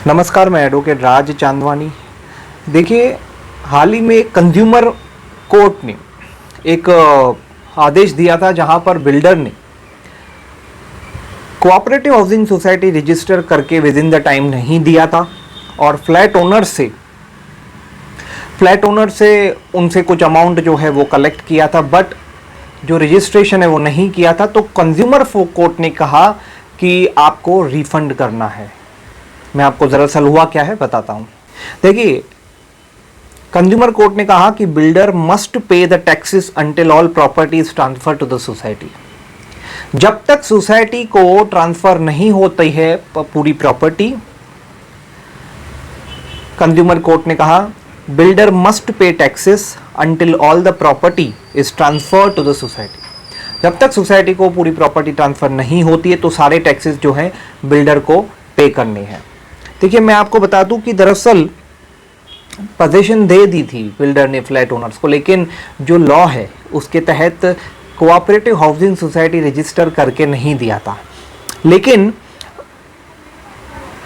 नमस्कार, मैं एडवोकेट राज चांदवानी। देखिए, हाल ही में कंज्यूमर कोर्ट ने एक आदेश दिया था जहां पर बिल्डर ने कोऑपरेटिव हाउसिंग सोसाइटी रजिस्टर करके विद इन द टाइम नहीं दिया था और फ्लैट ओनर से उनसे कुछ अमाउंट जो है वो कलेक्ट किया था, बट जो रजिस्ट्रेशन है वो नहीं किया था। तो कंज्यूमर कोर्ट ने कहा कि आपको रिफंड करना है। मैं आपको दरअसल हुआ क्या है बताता हूं। देखिए, कंज्यूमर कोर्ट ने कहा कि builder must pay the taxes until all property is transfer to the society. जब तक सोसाइटी को ट्रांसफर नहीं होती है पूरी प्रॉपर्टी, कंज्यूमर कोर्ट ने कहा builder must pay taxes until all the property is transfer to the society. जब तक सोसाइटी को पूरी प्रॉपर्टी ट्रांसफर नहीं होती है तो सारे टैक्सेस जो है बिल्डर को पे करने हैं। देखिए, मैं आपको बता दूं कि दरअसल पोजीशन दे दी थी बिल्डर ने फ्लैट ओनर्स को, लेकिन जो लॉ है उसके तहत कोऑपरेटिव हाउसिंग सोसाइटी रजिस्टर करके नहीं दिया था। लेकिन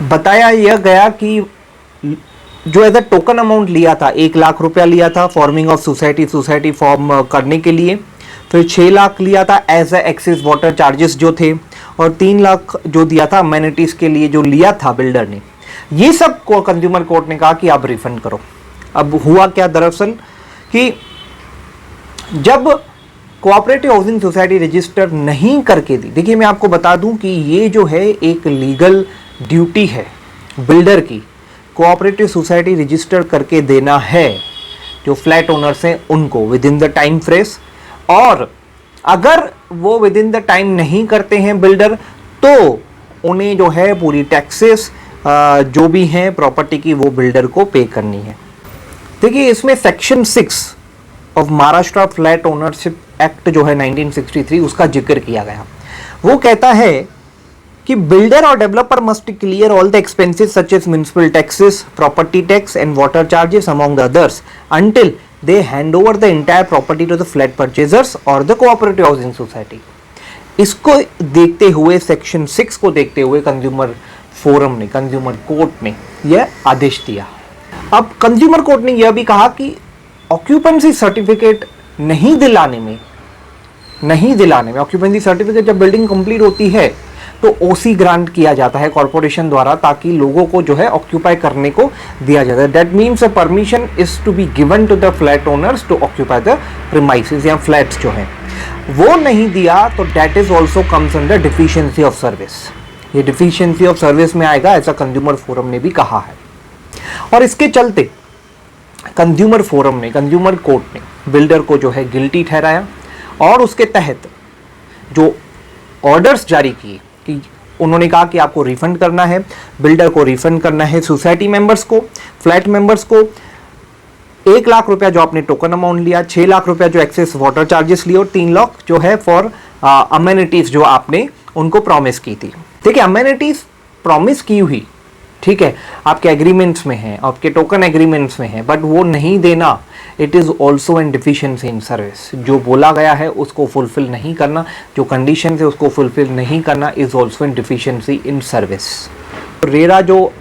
बताया यह गया कि जो एज अ टोकन अमाउंट लिया था, 1 लाख रुपया लिया था फॉर्मिंग ऑफ सोसाइटी फॉर्म करने के लिए, फिर 6 लाख लिया था as a excess water charges जो थे, और 3 लाख जो दिया था अमेनिटीज के लिए जो लिया था बिल्डर ने। ये सब को कंज्यूमर कोर्ट ने कहा कि आप रिफंड करो। अब हुआ क्या दरअसल कि जब कोऑपरेटिव हाउसिंग सोसाइटी रजिस्टर नहीं करके दी, देखिए मैं आपको बता दूं कि ये जो है एक लीगल ड्यूटी है बिल्डर की, कोऑपरेटिव सोसाइटी रजिस्टर करके देना है जो फ्लैट ओनर्स हैं उनको with in the time frame. और अगर वो विद इन द टाइम नहीं करते हैं बिल्डर, तो उन्हें जो है पूरी टैक्सेस जो भी हैं प्रॉपर्टी की वो बिल्डर को पे करनी है। देखिए, इसमें section 6 of Maharashtra flat ownership act जो है 1963 उसका जिक्र किया गया। वो कहता है कि बिल्डर और developer must clear all the expenses such as municipal taxes, property tax and water charges among the others until they hand over the entire property to the flat purchasers or the cooperative housing society। इसको देखते हुए, section 6 को देखते हुए consumer forum ने, consumer court ने यह आदेश दिया। अब कंज्यूमर कोर्ट ने यह भी कहा कि ऑक्यूपेंसी सर्टिफिकेट नहीं दिलाने में, ऑक्यूपेंसी सर्टिफिकेट जब बिल्डिंग कंप्लीट होती है तो ओसी ग्रांट किया जाता है कॉर्पोरेशन द्वारा, ताकि लोगों को जो है ऑक्यूपाई करने को दिया जाता है। That means a permission is to be given to the flat owners to occupy the premises या फ्लैट्स जो है वो नहीं दिया तो that is also comes under deficiency of service. ये डिफिशियंसी ऑफ सर्विस में आएगा, ऐसा कंज्यूमर फोरम ने भी कहा है। और इसके चलते कंज्यूमर फोरम ने, कंज्यूमर कोर्ट ने बिल्डर को जो है गिल्टी ठहराया और उसके तहत जो ऑर्डर्स जारी किए कि उन्होंने कहा कि आपको रिफंड करना है, बिल्डर को रिफंड करना है, सोसाइटी मेंबर्स को, फ्लैट मेंबर्स को 1 लाख रुपया जो आपने टोकन अमाउंट लिया, 6 लाख रुपया जो एक्सेस वाटर चार्जेस लिए और 3 लाख जो है फॉर अमेनिटीज जो आपने उनको प्रॉमिस की थी। देखिए, अमेनिटीज प्रॉमिस की हुई, ठीक है, आपके एग्रीमेंट्स में है, आपके टोकन एग्रीमेंट्स में है, बट वो नहीं देना, it is also an deficiency in service. जो बोला गया है उसको फुलफिल नहीं करना, जो कंडीशन है उसको फुलफिल नहीं करना is also an deficiency in service. RERA जो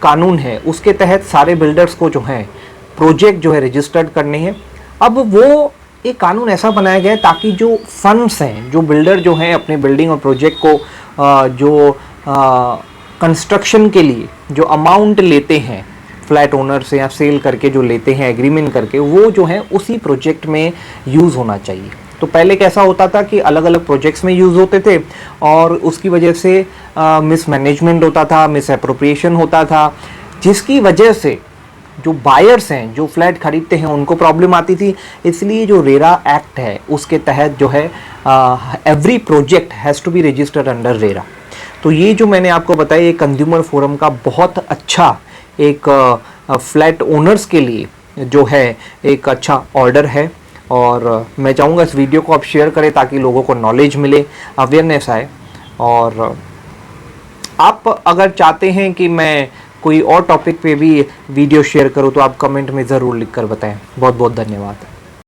कानून है उसके तहत सारे बिल्डर्स को जो है प्रोजेक्ट जो है रजिस्टर्ड करने हैं। अब वो एक कानून ऐसा बनाया गया है ताकि जो फंड्स हैं, जो बिल्डर जो हैं अपने बिल्डिंग और प्रोजेक्ट को जो कंस्ट्रक्शन के लिए जो अमाउंट लेते हैं फ्लैट ओनर से या सेल करके जो लेते हैं एग्रीमेंट करके, वो जो है उसी प्रोजेक्ट में यूज़ होना चाहिए। तो पहले कैसा होता था कि अलग अलग प्रोजेक्ट्स में यूज़ होते थे और उसकी वजह से मिसमैनेजमेंट होता था, मिस एप्रोप्रिएशन होता था, जिसकी वजह से जो बायर्स हैं, जो फ्लैट खरीदते हैं, उनको प्रॉब्लम आती थी। इसलिए जो रेरा एक्ट है उसके तहत जो है every project has to be registered under RERA. तो ये जो मैंने आपको बताया, ये कंज्यूमर फोरम का बहुत अच्छा एक फ्लैट ओनर्स के लिए जो है एक अच्छा ऑर्डर है। और मैं चाहूँगा इस वीडियो को आप शेयर करें ताकि लोगों को नॉलेज मिले, अवेयरनेस आए। और आप अगर चाहते हैं कि मैं कोई और टॉपिक पे भी वीडियो शेयर करूं तो आप कमेंट में ज़रूर लिखकर बताएं। बहुत बहुत धन्यवाद।